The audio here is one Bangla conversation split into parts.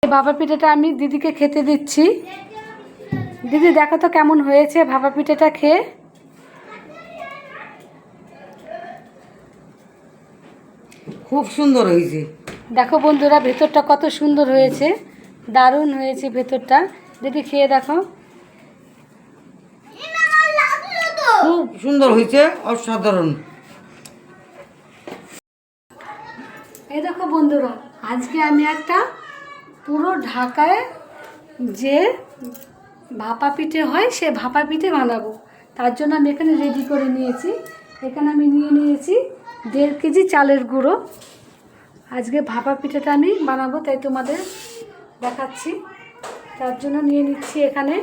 এই ভাপা পিঠাটা আমি দিদিকে খেতে দিচ্ছি। দিদি দেখো তো কেমন হয়েছে ভাপা পিঠাটা খেয়ে। খুব সুন্দর হয়েছে। দেখো বন্ধুরা ভেতরটা কত সুন্দর হয়েছে, দারুণ হয়েছে ভেতরটা। দিদি খেয়ে দেখো। খুব সুন্দর হয়েছে, অসাধারণ। এই দেখো বন্ধুরা, আজকে আমি একটা পুরো ঢাকায় যে ভাপা পিঠে হয় সে ভাপা পিঠে বানাবো। তার জন্য আমি এখানে রেডি করে নিয়েছি। এখানে আমি নিয়ে নিয়েছি 1.5 কেজি চালের গুঁড়ো। আজকে ভাপা পিঠাটা আমি বানাবো তাই তোমাদের দেখাচ্ছি। তার জন্য নিয়ে নিচ্ছি এখানে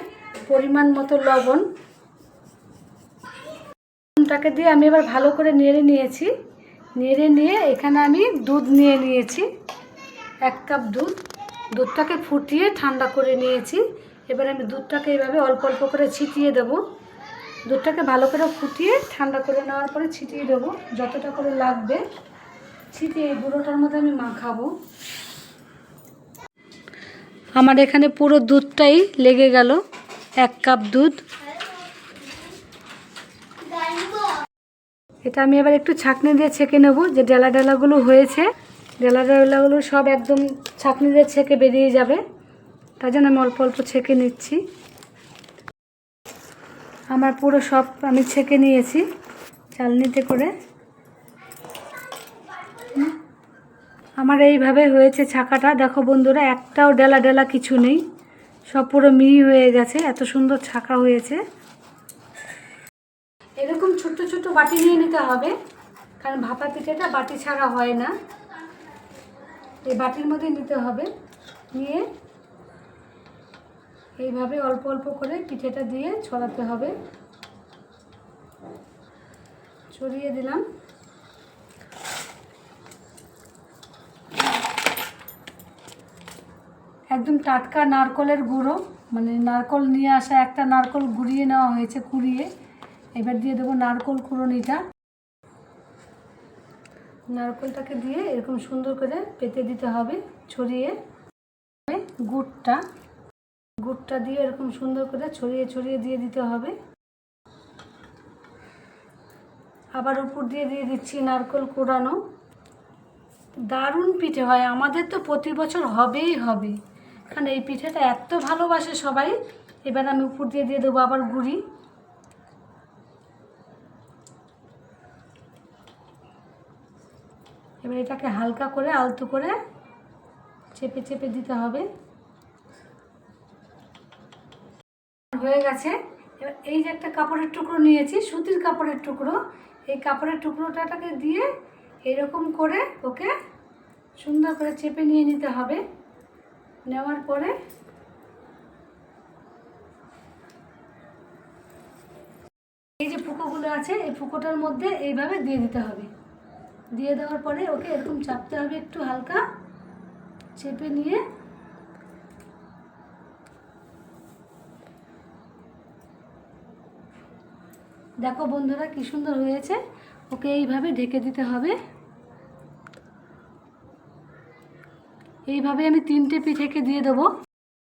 পরিমাণ মতো লবণ। লবণটাকে দিয়ে আমি এবার ভালো করে নেড়ে নিয়েছি। নেড়ে নিয়ে এখানে আমি দুধ নিয়ে নিয়েছি, 1 কাপ দুধ। দুধটাকে ফুটিয়ে ঠান্ডা করে নিয়েছি। এবার আমি দুধটাকে এইভাবে অল্প অল্প করে ছিটিয়ে দেবো। দুধটাকে ভালো করে ফুটিয়ে ঠান্ডা করে নেওয়ার পরে ছিটিয়ে দেবো, যতটা করে লাগবে ছিটিয়ে এই গুঁড়োটার মধ্যে আমি মাখাবো। আমার এখানে পুরো দুধটাই লেগে গেল, 1 কাপ দুধ। এটা আমি এবার একটু ছাঁকনি দিয়ে ছেঁকে নেব। যে ডেলা ডেলাগুলো হয়েছে, ডেলা ডেলাগুলো সব একদম ছাঁকনি দিয়ে ছেঁকে বেরিয়ে যাবে। তার জন্য আমি অল্প অল্প ছেঁকে নিচ্ছি। আমার পুরো সব আমি ছেঁকে নিয়েছি চালনিতে করে। আমার এইভাবে হয়েছে ছাকাটা। দেখো বন্ধুরা, একটাও ডেলা ডেলা কিছু নেই, সব পুরো মিহি হয়ে গেছে, এত সুন্দর ছাকা হয়েছে। এরকম ছোট্ট ছোট্ট বাটি নিয়ে নিতে হবে, কারণ ভাপা পিঠাটা বাটি ছাড়া হয় না। এই বাটির মধ্যে নিতে হবে। নিয়ে এইভাবে অল্প অল্প করে পিঠাটা দিয়ে ছড়াতে হবে। ছড়িয়ে দিলাম। একদম টাটকা নারকলের গুঁড়ো, মানে নারকল নিয়ে আসা, একটা নারকল গুঁড়িয়ে নেওয়া হয়েছে, কুড়িয়ে। এবার দিয়ে দেবো নারকল কুড়োনিটা। নারকলটাকে দিয়ে এরকম সুন্দর করে পেতে দিতে হবে, ছড়িয়ে। গুড়টা দিয়ে এরকম সুন্দর করে ছড়িয়ে ছড়িয়ে দিয়ে দিতে হবে। আবার উপর দিয়ে দিয়ে দিচ্ছি নারকল কুড়ানো। দারুণ পিঠে হয়, আমাদের তো প্রতি বছর হবেই হবে, কারণ এই পিঠেটা এত ভালোবাসে সবাই। এবার আমি উপর দিয়ে দিয়ে দেবো আবার গুঁড়ি। এবার এটাকে হালকা করে আলতো করে চেপে চেপে দিতে হবে। হয়ে গেছে। এবার এই যে একটা কাপড়ের টুকরো নিয়েছি, সুতির কাপড়ের টুকরো, এই কাপড়ের টুকরোটাকে দিয়ে এরকম করে ওকে সুন্দর করে চেপে নিয়ে নিতে হবে। নেওয়ার পরে এই যে ফুকোগুলো আছে, এই ফুকোটার মধ্যে এইভাবে দিয়ে দিতে হবে। দিয়ে দেওয়ার পরে ওকে এরকম চাপতে হবে, একটু হালকা চেপে নিয়ে। দেখো বন্ধুরা কি সুন্দর হয়েছে। ওকে এইভাবে ঢেকে দিতে হবে। এইভাবে আমি 3টে পিঠেকে দিয়ে দেবো।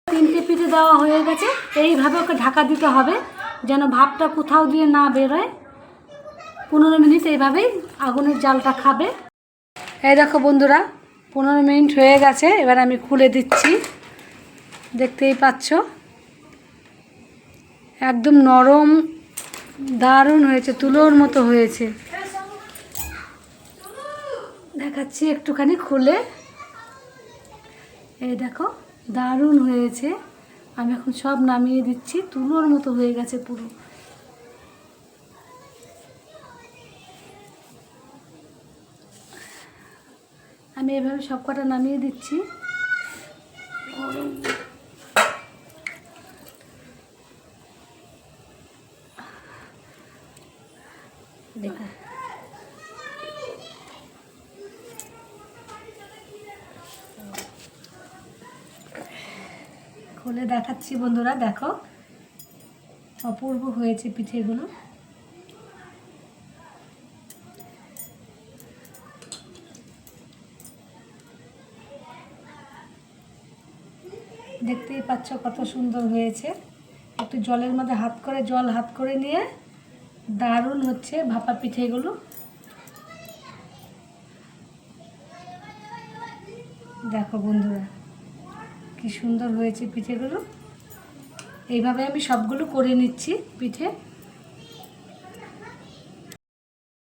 3টে পিঠে দেওয়া হয়ে গেছে। এইভাবে ওকে ঢাকা দিতে হবে যেন ভাপটা কোথাও দিয়ে না বেরোয়। 15 মিনিট এইভাবেই আগুনের জালটা খাবে। এই দেখো বন্ধুরা, 15 মিনিট হয়ে গেছে। এবার আমি খুলে দিচ্ছি। দেখতেই পাচ্ছ একদম নরম, দারুণ হয়েছে, তুলোর মতো হয়েছে। দেখাচ্ছি একটুখানি খুলে। এই দেখো দারুণ হয়েছে। আমি এখন সব নামিয়ে দিচ্ছি, তুলোর মতো হয়ে গেছে পুরো। আমি এভাবে সব কটা নামিয়ে দিচ্ছি। দেখা খুলে দেখাচ্ছি বন্ধুরা, দেখো অপূর্ব হয়েছে পিঠেগুলো। দেখতেই পাচ্ছ কত সুন্দর হয়েছে। একটু জলের মধ্যে হাত করে নিয়ে দারুণ হচ্ছে ভাপা পিঠেগুলো। দেখো বন্ধুরা কি সুন্দর হয়েছে পিঠেগুলো। এইভাবে আমি সবগুলো করে নিচ্ছি পিঠে।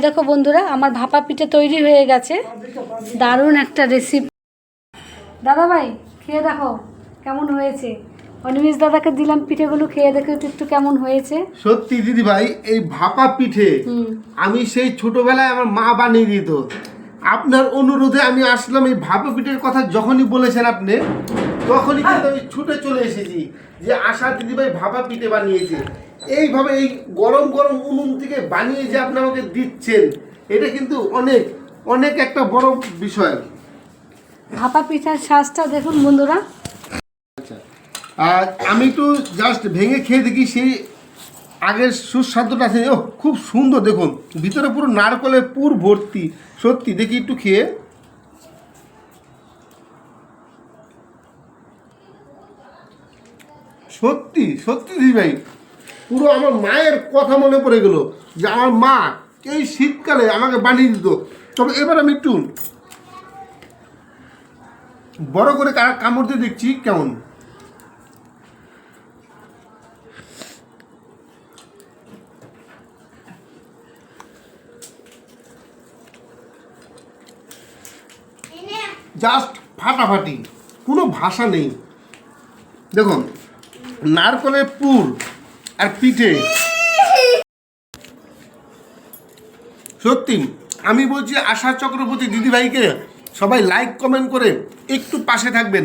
দেখো বন্ধুরা আমার ভাপা পিঠে তৈরি হয়ে গেছে। দারুণ একটা রেসিপি। দাদা ভাই খেয়ে দেখো কেমন হয়েছে। অনিমেষ দাদাকে দিলাম পিঠেগুলো, খেয়ে দেখো একটু কেমন হয়েছে। সত্যি দিদি ভাই, এই ভাপা পিঠে আমি সেই ছোটবেলায় আমার মা বানিয়ে দিত। আপনার অনুরোধে আমি আসলাম। এই ভাপা পিঠের কথা যখনই বলেছেন আপনি, তখনই কিন্তু আমি ছুটে চলে এসেছি যে আশা দিদিভাই ভাপা পিঠে বানিয়েছে। এইভাবে এই গরম গরম উনুন থেকে বানিয়ে যে আপনি আমাকে দিচ্ছেন, এটা কিন্তু অনেক অনেক একটা বড় বিষয়। ভাপা পিঠার স্বাদটা দেখুন বন্ধুরা। আর আমি একটু জাস্ট ভেঙে খেয়ে দেখি সেই আগের সুস্বাদুটা আছে। ও খুব সুন্দর, দেখুন ভিতরে পুরো নারকেলের পুর ভর্তি। সত্যি দেখি একটু খেয়ে। সত্যি সত্যি দিদি ভাই, পুরো আমার মায়ের কথা মনে পড়ে গেল যে আমার মা এই শীতকালে আমাকে বানিয়ে দিত। তবে এবার আমি একটু বড় করে কামড় দিয়ে দেখছি কেমন। জাস্ট ফাটাফাটি, কোনো ভাষা নেই। দেখুন নারকেলের পুর আর পিঠে, সত্যি আমি বলছি আশা চক্রবর্তী দিদিভাইকে সবাই লাইক কমেন্ট করে একটু পাশে থাকবেন,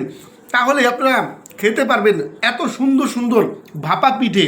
তাহলে আপনারা খেতে পারবেন এত সুন্দর সুন্দর ভাপা পিঠে।